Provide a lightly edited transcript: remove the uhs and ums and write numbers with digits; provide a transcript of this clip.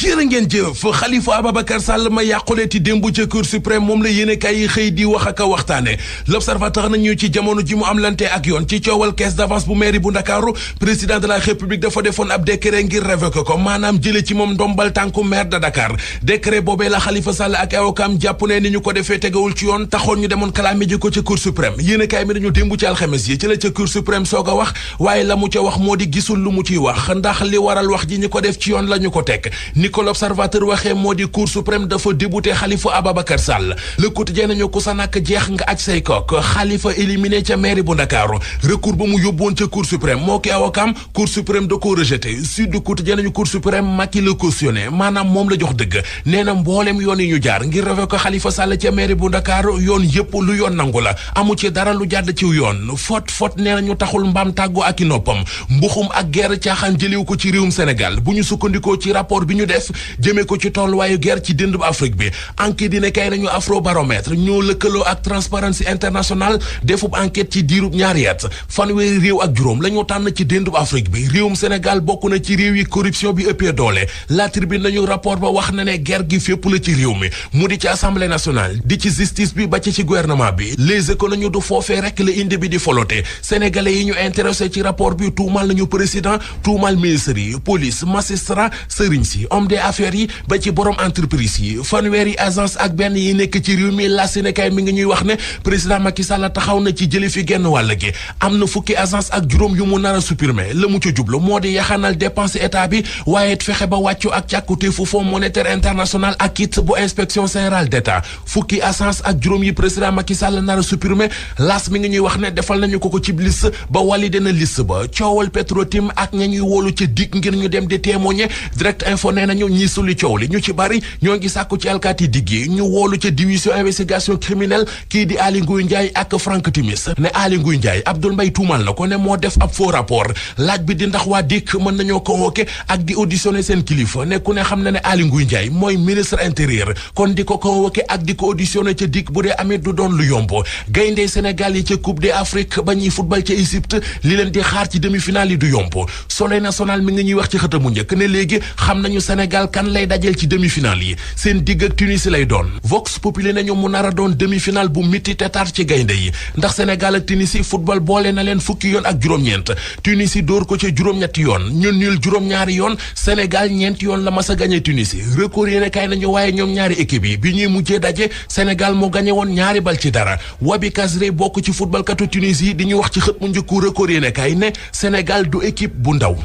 jërë ngeen jëf Khalifa Ababacar Sall ma yàquleeti démb ca Cour suprême moom la yéenekaay yi xëy di wax ak a waxtaane L'Observateur nañu ci jamono ji mu am lante ak yoon ci coowal caisse d'avance bu mairie bu Ndakaaru président de la République dafa defoon ab décret ngir révoquer ko maanaam jële ci moom ndombal tànku maire de Dakar décret boobee la Khalifa Sall ak awokam jàpp ne ni ñu ko defee tegawul ci yoon taxoon ñu demoon kalaame ji ko ca Cour suprême yéenekaay mi dañu démb ci alxames yi ci la ca Cour suprême soog a wax waaye la mu ca wax moo di gisul lu mu ciy wax ndax li waral wax ji ñi ko def ci yoon la ñu ko teg ni ko L'Observateur waxee moo di Cour suprême dafa débouté Khalifa Ababacar Sall Le Quotidien nañu ko sa nak jeex nga aj say kook Khalifa éliminé ca mairie bu Ndakaaru recours ba mu yóbboon ca Cour suprême moo ki awakam Cour suprême da ko rejeté Sud Quotidien nañu Cour suprême Macky la cautionné maanaam moom la jox dëgg nee na mboolem yoon yi ñu jaar ngir révoquer Khalifa Sall ca mairie bu Ndakaaru yoon yëpp lu yoon nangu la amu ci dara lu jàdd ci yoon fot nee na ñu taxul mbaam tàggoo ak i noppam mbuxum ak guerre caaxaan jëliw ko ci réewum Sénégal bu ñu sukkandikoo ci rapport bi ñu def jëmee ko ci tolluwaayu guerre ci dënd bu Afrique bi enquête dina kay nañu Afrobaromètre ñoo lëkkaloo ak Transparency International defub enquête ci diirub ñaari at fanweeri réew ak juróom la ñu tànn ci dënd bu Afrique bi réewum Sénégal bokk na ci réew yi corruption bi ëppee doole La Tribune nañu rapport ba wax na ne guerre gi fépp la ci réew mi mu di ci Assemblée nationale di ci justice bi ba ci gouvernement bi Les Échos nañu du foofee rek la indi bi di folote sénégalais yi ñu intéressé ci rapport bi tuumal nañu président tuumal ministre yi police magistrat sëriñ si homme des affaires yi ba ci borom entreprise yi fanweeri agence ak benn yi nekk ci réew mi la Sénégal mi ngi ñuy wax ne président Macky Sall taxaw na ci jële fi genn wàll gi am na fukki agence ak juróom yu mu nar a supprimer la mu ca jublu moo di yaxanal dépense état bi waaye fexe ba wàccu ak càkkute fu Fonds monétaire international ak it bu inspection générale d'état fukki agence ak juróom yi président Macky Sall nar a supprimer las mi ngi ñuy wax ne defal nañu ko ci liste ba validé na liste ba coowal Petrotim ak ña ñuy wóolu ca dig ngir ñu dem di témoigner Direct Info nee nañu ñi suli coow li ñu ci bari ñoo ngi sàkku ci alkaati dig yi ñu wóolu ca division investigation criminelle kii di Aly Ngouille Ndiaye ak Franck Timis ne Aly Ngouille Ndiaye Abdoul Mbaye tuumal na ko ne moo def ab faux rapport laaj bi di ndax waa DIC mën nañoo convoqué ak di auditionné seen kilifa ne ku ne xam na ne Aly Ngouille Ndiaye mooy ministre intérieur kon di ko convoqué ak di ko auditionné ca DIC bu dee amit du doon lu yomb gayndey Sénégal yi ca Coupe d'Afrique ba ñuy football ca Égypte li leen di xaar ci demi-finale yi du yomb Soleil national mi ngi ñuy wax ci xëtamu njëkk ne léegi xam nañu Sénégal kan lay dajeel ci demi-finale yi seen digg ak Tunisie lay doon Vox Populi nañu mu nar a doon demi-finale bu miti te tar ci gaynde yi ndax Sénégal ak Tunisie football boole na leen fukki yoon ak juróom-ñeent Tunisie dóor ko ca juróom-ñetti yoon ñu nul juróom-ñaari yoon Sénégal ñeenti yoon la mas a gagné Tunisie record yéene kay nañu waaye ñoom ñaari équipe yi bi ñuy mujjee daje Sénégal moo gagné woon ñaari bal ci dara Wabi Kazri bokk ci football katu Tunisie di ñu wax ci xët mu njëkku record yéene kay ne Sénégal du équipe bu ndaw